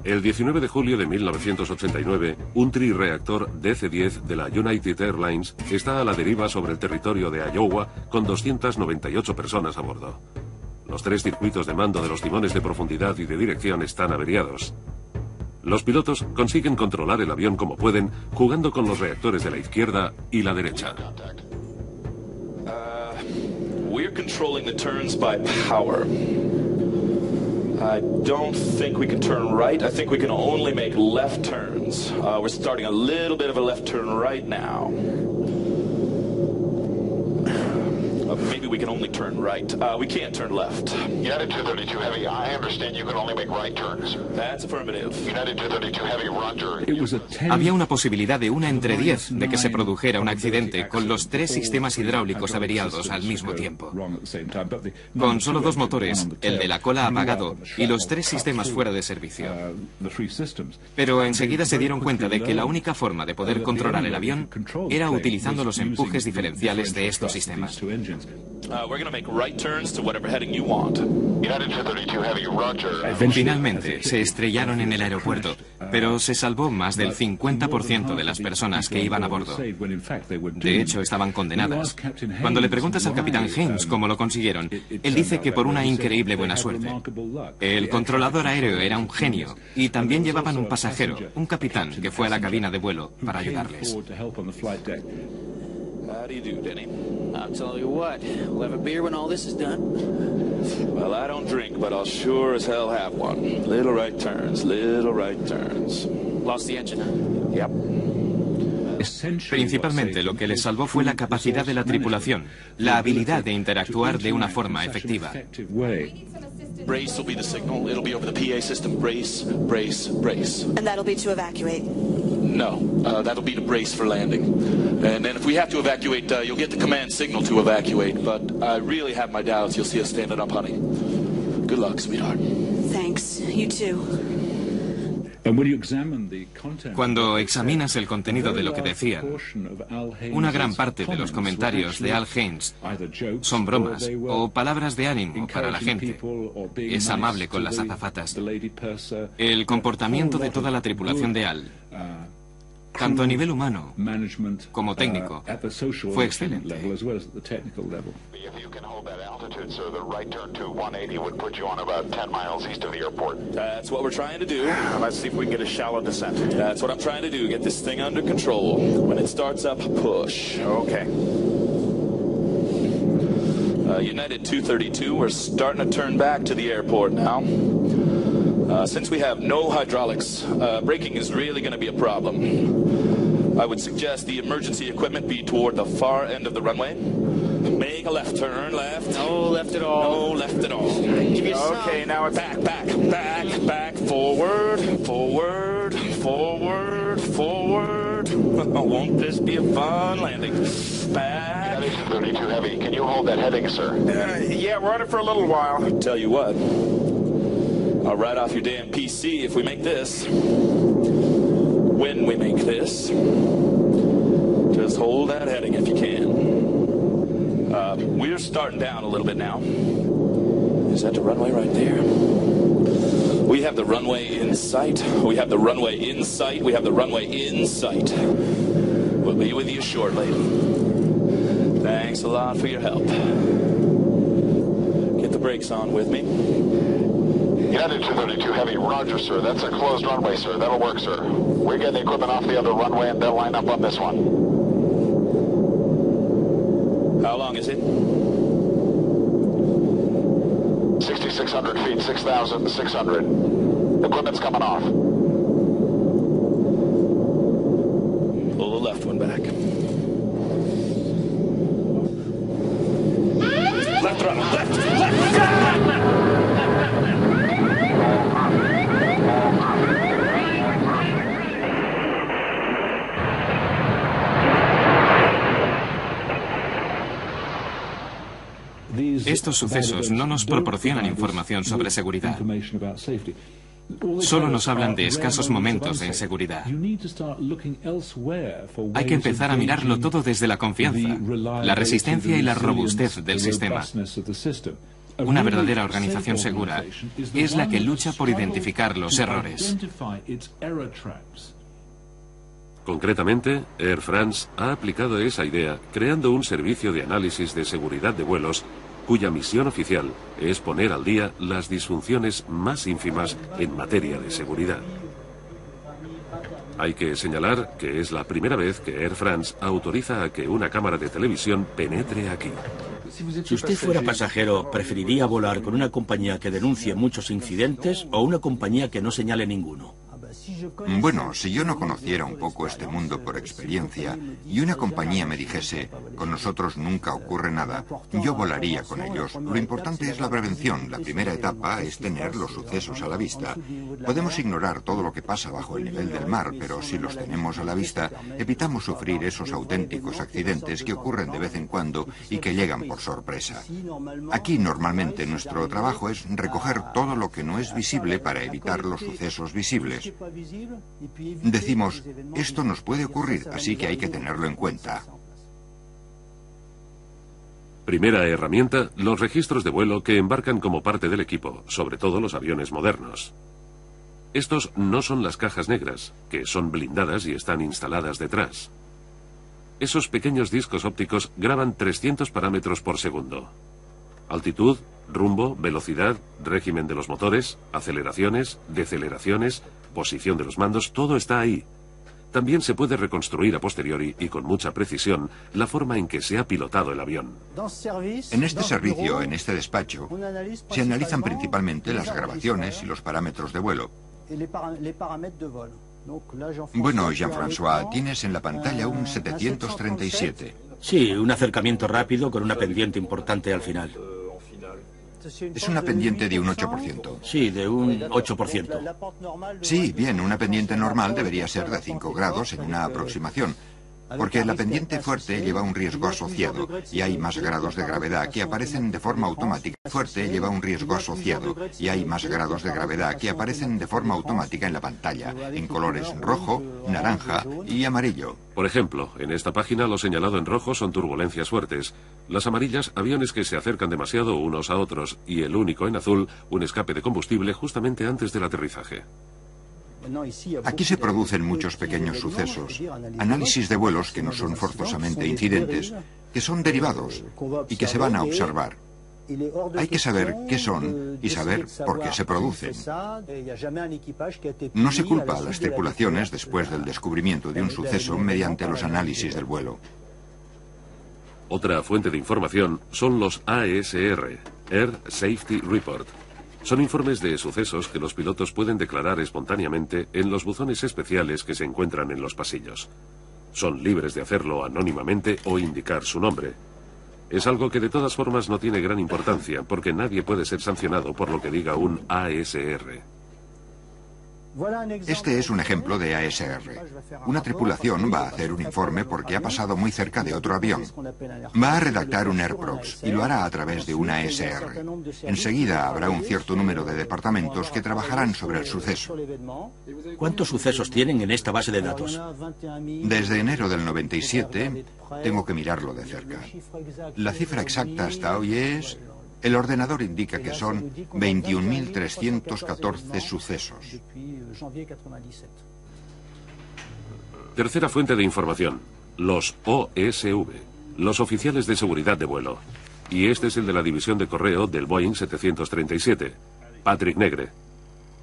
El 19 de julio de 1989, un trireactor DC-10 de la United Airlines está a la deriva sobre el territorio de Iowa con 298 personas a bordo. Los 3 circuitos de mando de los timones de profundidad y de dirección están averiados. Los pilotos consiguen controlar el avión como pueden, jugando con los reactores de la izquierda y la derecha. We're controlling the turns by power. I don't think we can turn right. I think we can only make left turns. We're starting a little bit of a left turn right now. Maybe we can only turn right. We can't turn left. United 232 Heavy, I understand you can only make right turns. That's affirmative. United 232 Heavy, roger. Había una posibilidad de 1 entre 10 de que se produjera un accidente con los 3 sistemas hidráulicos averiados al mismo tiempo. Con solo 2 motores, el de la cola apagado y los 3 sistemas fuera de servicio. Pero enseguida se dieron cuenta de que la única forma de poder controlar el avión era utilizando los empujes diferenciales de estos sistemas. Finalmente, se estrellaron en el aeropuerto, pero se salvó más del 50% de las personas que iban a bordo. De hecho, estaban condenadas. Cuando le preguntas al capitán Haynes cómo lo consiguieron, él dice que por una increíble buena suerte. El controlador aéreo era un genio, y también llevaban un pasajero, un capitán, que fue a la cabina de vuelo para ayudarles. How do you do, Denny? I'll tell you what, we'll have a beer when all this is done. Well, I don't drink, but I'll sure as hell have one. Little right turns, little right turns. Lost the engine, huh? Yep. Principalmente lo que les salvó fue la capacidad de la tripulación, la habilidad de interactuar de una forma efectiva. Brace will be the signal. It'll be over the PA system. Brace, brace, brace. And that'll be to evacuate. No, that'll be to brace for landing. And then if we have to evacuate, you'll get the command signal to evacuate. But I really have my doubts you'll see us standing up, honey. Good luck, sweetheart. Thanks. You too. Cuando examinas el contenido de lo que decían, una gran parte de los comentarios de Al Haynes son bromas o palabras de ánimo para la gente. Es amable con las azafatas. El comportamiento de toda la tripulación de Al, tanto a nivel humano como técnico, fue excelente. Sir, the right turn to 180 would put you on about 10 miles east of the airport. That's what we're trying to do. Let's see if we can get a shallow descent. That's what I'm trying to do, get this thing under control. When it starts up, push. Okay. United 232, we're starting to turn back to the airport now. Since we have no hydraulics, braking is really going to be a problem. I would suggest the emergency equipment be toward the far end of the runway. Make a left turn, left. No left at all. No left at all. Give you okay, now it's back, forward, forward, forward, forward. Won't this be a fun landing? Back. 32 heavy. Can you hold that heading, sir? Yeah, we're on it for a little while. I'll tell you what. I'll write off your damn PC if we make this. When we make this, just hold that heading if you can. We're starting down a little bit now. Is that the runway right there? We have the runway in sight. We have the runway in sight. We have the runway in sight. We'll be with you shortly. Thanks a lot for your help. Get the brakes on with me. United 232 heavy, roger, sir. That's a closed runway, sir. That'll work, sir. We're getting the equipment off the other runway and they'll line up on this one. How long is it? 6,600 feet, 6,600. Equipment's coming off. Pull the left one back. Left throttle, left! Estos sucesos no nos proporcionan información sobre seguridad. Solo nos hablan de escasos momentos en seguridad. Hay que empezar a mirarlo todo desde la confianza, la resistencia y la robustez del sistema. Una verdadera organización segura es la que lucha por identificar los errores. Concretamente, Air France ha aplicado esa idea creando un servicio de análisis de seguridad de vuelos cuya misión oficial es poner al día las disfunciones más ínfimas en materia de seguridad. Hay que señalar que es la primera vez que Air France autoriza a que una cámara de televisión penetre aquí. Si usted fuera pasajero, ¿preferiría volar con una compañía que denuncie muchos incidentes o una compañía que no señale ninguno? Bueno, si yo no conociera un poco este mundo por experiencia y una compañía me dijese, con nosotros nunca ocurre nada, yo volaría con ellos. Lo importante es la prevención. La primera etapa es tener los sucesos a la vista. Podemos ignorar todo lo que pasa bajo el nivel del mar, pero si los tenemos a la vista, evitamos sufrir esos auténticos accidentes que ocurren de vez en cuando y que llegan por sorpresa. Aquí normalmente nuestro trabajo es recoger todo lo que no es visible para evitar los sucesos visibles. Decimos, esto nos puede ocurrir, así que hay que tenerlo en cuenta. Primera herramienta, los registros de vuelo que embarcan como parte del equipo, sobre todo los aviones modernos. Estos no son las cajas negras, que son blindadas y están instaladas detrás. Esos pequeños discos ópticos graban 300 parámetros por segundo. Altitud, rumbo, velocidad, régimen de los motores, aceleraciones, deceleraciones, posición de los mandos, todo está ahí. También se puede reconstruir a posteriori y con mucha precisión la forma en que se ha pilotado el avión. En este servicio, en este despacho, se analizan principalmente las grabaciones y los parámetros de vuelo. Bueno, Jean-François, tienes en la pantalla un 737. Sí, un acercamiento rápido con una pendiente importante al final. Es una pendiente de un 8%. Sí, de un 8%. Sí, bien, una pendiente normal debería ser de 5 grados en una aproximación. Porque la pendiente fuerte lleva un riesgo asociado y hay más grados de gravedad que aparecen de forma automática. Fuerte lleva un riesgo asociado y hay más grados de gravedad que aparecen de forma automática en la pantalla, en colores rojo, naranja y amarillo. Por ejemplo, en esta página lo señalado en rojo son turbulencias fuertes. Las amarillas, aviones que se acercan demasiado unos a otros, y el único en azul, un escape de combustible justamente antes del aterrizaje. Aquí se producen muchos pequeños sucesos, análisis de vuelos que no son forzosamente incidentes, que son derivados y que se van a observar. Hay que saber qué son y saber por qué se producen. No se culpa a las tripulaciones después del descubrimiento de un suceso mediante los análisis del vuelo. Otra fuente de información son los ASR, Air Safety Report. Son informes de sucesos que los pilotos pueden declarar espontáneamente en los buzones especiales que se encuentran en los pasillos. Son libres de hacerlo anónimamente o indicar su nombre. Es algo que de todas formas no tiene gran importancia, porque nadie puede ser sancionado por lo que diga un ASR. Este es un ejemplo de ASR. Una tripulación va a hacer un informe porque ha pasado muy cerca de otro avión. Va a redactar un AirProx y lo hará a través de una ASR. Enseguida habrá un cierto número de departamentos que trabajarán sobre el suceso. ¿Cuántos sucesos tienen en esta base de datos? Desde enero del 97, tengo que mirarlo de cerca. La cifra exacta hasta hoy es... El ordenador indica que son 21.314 sucesos. Tercera fuente de información, los OSV, los oficiales de seguridad de vuelo. Y este es el de la división de correo del Boeing 737, Patrick Negre.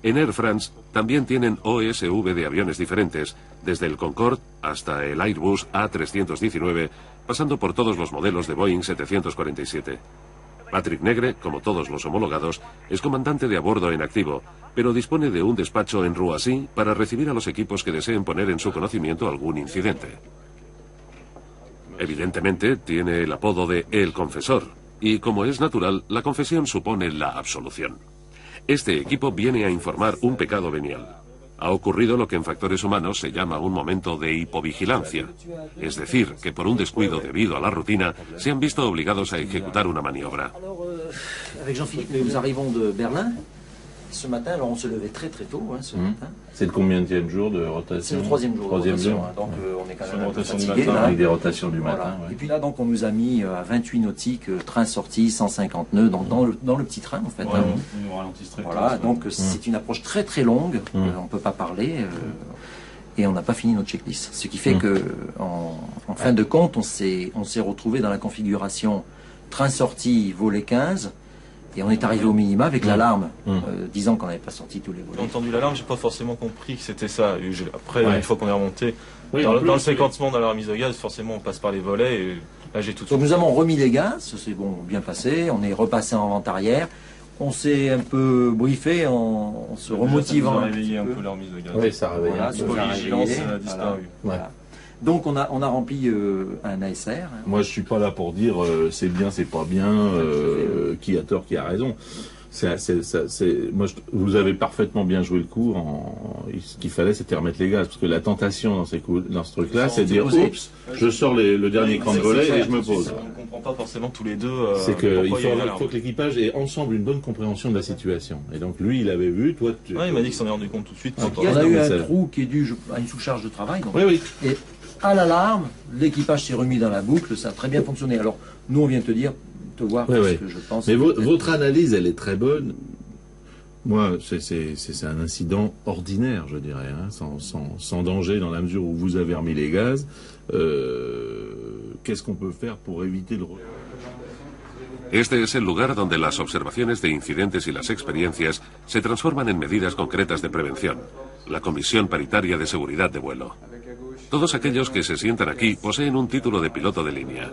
En Air France también tienen OSV de aviones diferentes, desde el Concorde hasta el Airbus A319, pasando por todos los modelos de Boeing 747. Patrick Negre, como todos los homologados, es comandante de a bordo en activo, pero dispone de un despacho en Roissy para recibir a los equipos que deseen poner en su conocimiento algún incidente. Evidentemente, tiene el apodo de El Confesor, y como es natural, la confesión supone la absolución. Este equipo viene a informar un pecado venial. Ha ocurrido lo que en factores humanos se llama un momento de hipovigilancia, es decir, que por un descuido debido a la rutina se han visto obligados a ejecutar una maniobra. Avec Jean-Philippe, nous arrivons de Berlin. Ce matin, alors on se levait très tôt ce matin. C'est le combienième jour de rotation? C'est le troisième jour de rotation, hein, donc on est quand même un peu fatigué. Avec des rotations du matin. Ouais. Et puis là, donc on nous a mis à 28 nautiques, train sorti, 150 nœuds, donc dans le petit train en fait. Ouais, on ralentisse très voilà, donc c'est une approche très longue, on ne peut pas parler. Et on n'a pas fini notre checklist. Ce qui fait que, en fin de compte, on s'est retrouvé dans la configuration train sorti, volet 15. Et on est arrivé au minima avec l'alarme, disant qu'on n'avait pas sorti tous les volets. J'ai entendu l'alarme, j'ai pas forcément compris que c'était ça. Après, une fois qu'on est remonté, dans le séquencement de la remise de gaz, forcément on passe par les volets et là j'ai tout. Donc nous avons remis les gaz, ça s'est bien passé, on est repassé en vente arrière, on s'est un peu briefé en se remotivant. Ça a réveillé un peu la remise de gaz. Oui, ça a réveillé. Voilà, L'hypovigilance a disparu. Voilà. Donc on a rempli un ASR. Moi je suis pas là pour dire c'est bien, c'est pas bien, qui a tort, qui a raison. Vous avez parfaitement bien joué le coup. Ce qu'il fallait, c'était remettre les gaz, parce que la tentation dans ce truc-là, c'est de dire oups, je sors le dernier cran de volet et je me pose. On ne comprend pas forcément tous les deux. C'est qu'il faut que l'équipage ait ensemble une bonne compréhension de la situation. Et donc lui, il avait vu, toi. Il m'a dit qu'il s'en est rendu compte tout de suite. Donc, on a eu un trou qui est dû à une sous-charge de travail. Donc, oui. Et à l'alarme, l'équipage s'est remis dans la boucle, ça a très bien fonctionné. Alors nous, on vient te dire. Voir ce que je pense. Mais votre analyse, elle est très bonne. Moi, c'est un incident ordinaire, je dirais, hein, sans danger, dans la mesure où vous avez remis les gaz. Qu'est-ce qu'on peut faire pour éviter le... Este es el lugar donde las observaciones de incidentes y las experiencias se transforman en medidas concretas de prevención. La Comisión Paritaria de Seguridad de Vuelo. Todos aquellos que se sientan aquí poseen un título de piloto de línea.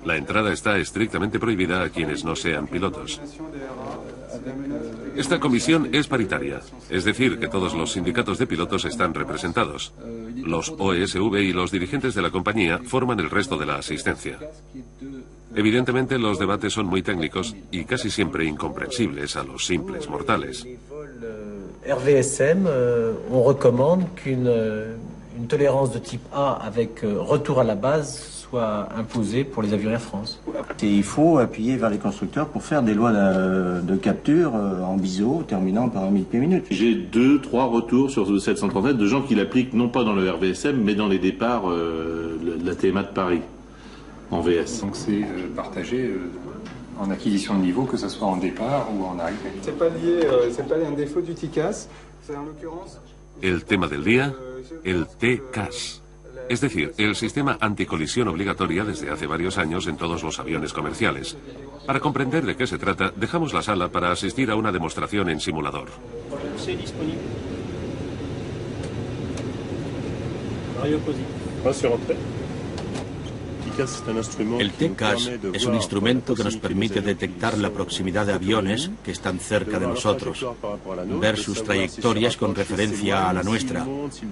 La entrada está estrictamente prohibida a quienes no sean pilotos. Esta comisión es paritaria, es decir, que todos los sindicatos de pilotos están representados. Los OSV y los dirigentes de la compañía forman el resto de la asistencia. Evidentemente, los debates son muy técnicos y casi siempre incomprensibles a los simples mortales. RVSM, on recommande qu'une tolérance de type A avec retour à la base soit imposée pour les avions Air France. Il faut appuyer vers les constructeurs pour faire des lois de capture en biseau terminant par 1000 pieds minutes. J'ai 2-3 retours sur le 737 de gens qui l'appliquent non pas dans le RVSM mais dans les départs de la TMA de Paris, en VS. Donc c'est partagé en acquisition de niveau, que ce soit en départ ou en arrivée. C'est pas lié, c'est pas un défaut du TCAS, c'est en l'occurrence... El tema del día, el TCAS. Es decir, el sistema anticolisión obligatoria desde hace varios años en todos los aviones comerciales. Para comprender de qué se trata, dejamos la sala para asistir a una demostración en simulador. El TCAS es un instrumento que nos permite detectar la proximidad de aviones que están cerca de nosotros, ver sus trayectorias con referencia a la nuestra,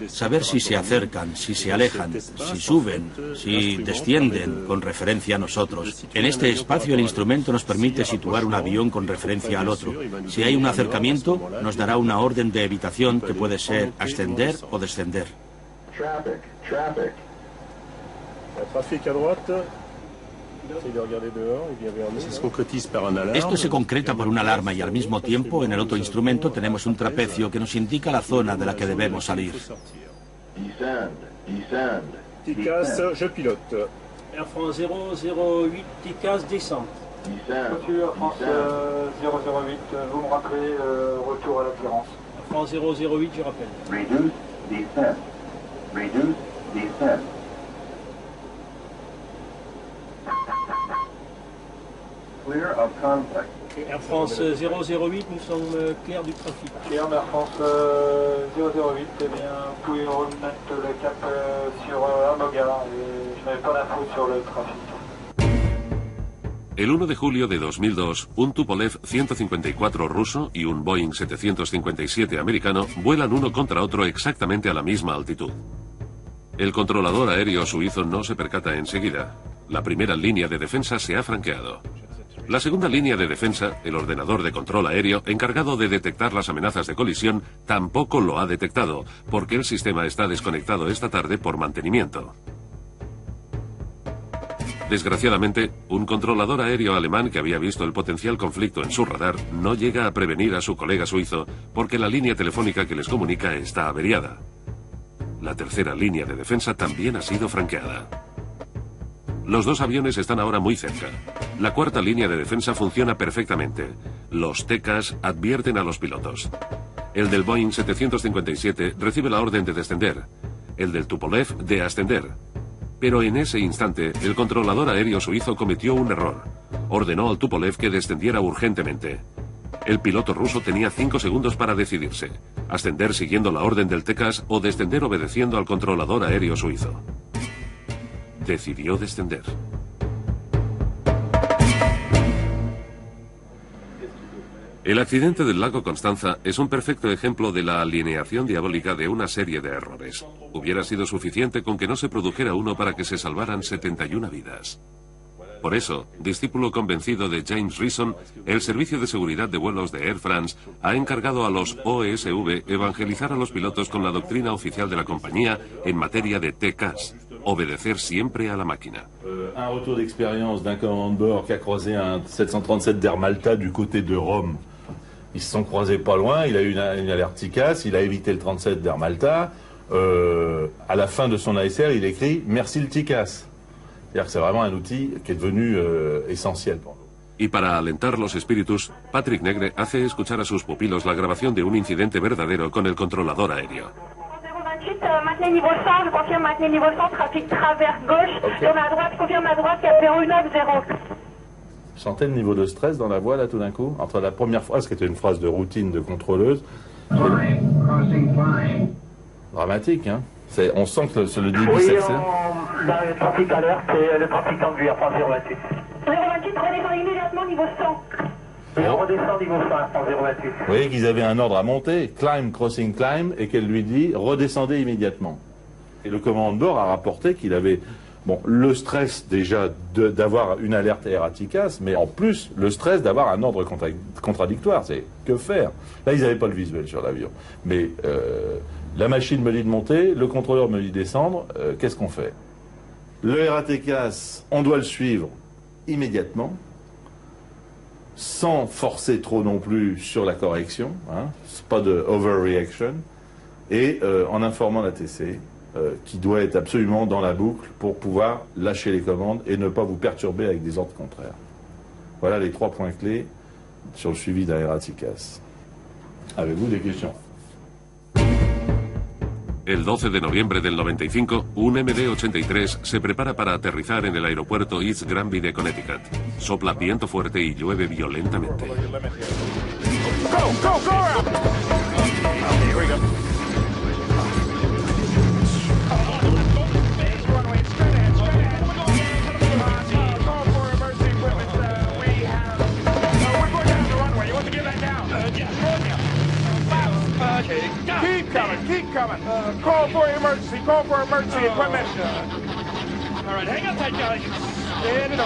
saber si se acercan, si se alejan, si suben, si descienden con referencia a nosotros. En este espacio el instrumento nos permite situar un avión con referencia al otro. Si hay un acercamiento, nos dará una orden de evitación que puede ser ascender o descender. Esto se concreta por una alarma y al mismo tiempo en el otro instrumento tenemos un trapecio que nos indica la zona de la que debemos salir. TCAS, je pilote. Air France 008, TCAS descend. Voiture France 008, vous me rappelez retour à l'attirance. Air France 008, je rappelle. Reduce, descend. Reduce, descend. Clear of conflict. Air France 008, nous sommes clairs du trafic. Air France 008, eh bien, vous pouvez remettre le cap sur Amoga et je n'avais pas l'info sur le trafic. El 1 de julio de 2002, un Tupolev 154 ruso y un Boeing 757 americano vuelan uno contra otro exactamente a la misma altitud. El controlador aéreo suizo no se percata enseguida. La primera línea de defensa se ha franqueado. La segunda línea de defensa, el ordenador de control aéreo, encargado de detectar las amenazas de colisión, tampoco lo ha detectado, porque el sistema está desconectado esta tarde por mantenimiento. Desgraciadamente, un controlador aéreo alemán que había visto el potencial conflicto en su radar no llega a prevenir a su colega suizo porque la línea telefónica que les comunica está averiada. La tercera línea de defensa también ha sido franqueada. Los dos aviones están ahora muy cerca. La cuarta línea de defensa funciona perfectamente. Los TCAS advierten a los pilotos. El del Boeing 757 recibe la orden de descender. El del Tupolev de ascender. Pero en ese instante, el controlador aéreo suizo cometió un error. Ordenó al Tupolev que descendiera urgentemente. El piloto ruso tenía 5 segundos para decidirse. Ascender siguiendo la orden del TCAS o descender obedeciendo al controlador aéreo suizo. Decidió descender. El accidente del lago Constanza es un perfecto ejemplo de la alineación diabólica de una serie de errores. Hubiera sido suficiente con que no se produjera uno para que se salvaran 71 vidas. Por eso, discípulo convencido de James Reason, el Servicio de Seguridad de Vuelos de Air France ha encargado a los OSV evangelizar a los pilotos con la doctrina oficial de la compañía en materia de TCAS. Obedecer siempre a la máquina. Un retour d'expérience d'un commandant de bord qui a croisé un 737 d'Air Malta du côté de Rome. Ils se sont croisés pas loin, il a eu une alerte TCAS, il a évité le 37 d'Air Malta. À la fin de son ASR, il écrit « Merci le TCAS ». C'est-à-dire que c'est vraiment un outil qui est devenu essentiel pour nous. Y para alentar los espíritus, Patrick Negre hace escuchar a sus pupilos la grabación de un incidente verdadero con el controlador aéreo. Maintenez niveau 100, je confirme maintenez niveau 100, trafic travers gauche, tourne à droite, confirme à droite, 4090. Je sentais le niveau de stress dans la voix là tout d'un coup, entre la première phrase qui était une phrase de routine de contrôleuse. Dramatique, hein. On sent que le début s'accélère. Dans le trafic à l'heure, c'est le trafic tendu à France 028. 028, prenez immédiatement niveau 100. Je redescends niveau 5, 028. Vous voyez qu'ils avaient un ordre à monter, climb, crossing, climb, et qu'elle lui dit redescendez immédiatement. Et le commandant de bord a rapporté qu'il avait le stress déjà d'avoir une alerte erraticas, mais en plus le stress d'avoir un ordre contradictoire. C'est que faire? Là, ils n'avaient pas le visuel sur l'avion. Mais la machine me dit de monter, le contrôleur me dit de descendre, qu'est-ce qu'on fait? Le erraticas, on doit le suivre immédiatement, sans forcer trop non plus sur la correction, hein, pas de overreaction, et en informant la TC, qui doit être absolument dans la boucle pour pouvoir lâcher les commandes et ne pas vous perturber avec des ordres contraires. Voilà les 3 points clés sur le suivi d'un erraticas. Avez-vous des questions? El 12 de noviembre del 95, un MD-83 se prepara para aterrizar en el aeropuerto East Granby de Connecticut. Sopla viento fuerte y llueve violentamente. Go, go, go around! Okay, here we go. Keep coming. Call for emergency equipment. All right, hang on tight, guys. Get it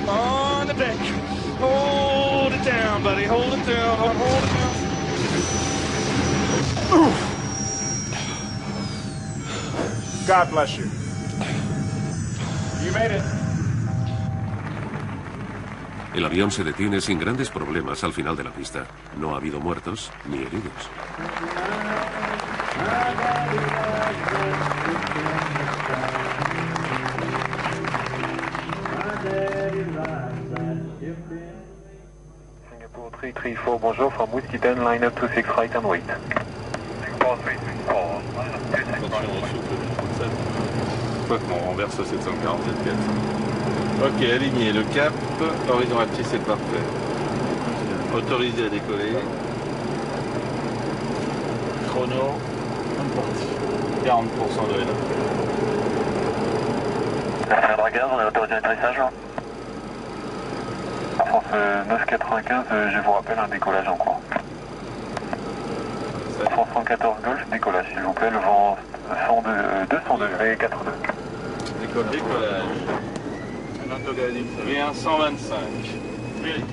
on the deck. Hold it down, buddy. Hold it down. Hold it down. God bless you. You made it. El avión se detiene sin grandes problemas al final de la pista. No ha habido muertos ni heridos. Singapore 334, bonjour, from Whiskey 10, line up 26 right and wait. Singapore 334, line up 26 right and wait. Je crois qu'on renverse 747 Ok, aligné, le cap, horizon aptis, c'est parfait. Autorisé à décoller. Chrono, 40% de rédaction. Dragaz, on est autorisé à l'atterrissage. France 995, je vous rappelle un décollage en cours. France 114 gauche, décollage s'il vous plaît, le vent 200 degrés 42. Décollage. V1 125. Vérifié.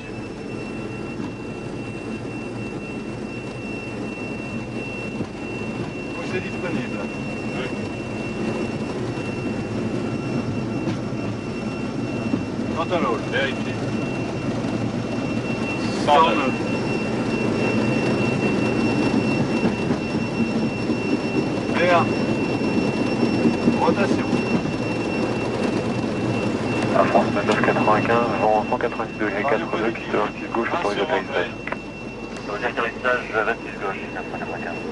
C'est disponible. Oui. Contrôle, vérifié. 109. V1. Rotation. À France 995, vent 190 degrés 42, piste 26 gauche, autorisé à l'atterrissage. Autorisé à l'atterrissage, 26 gauche, 995.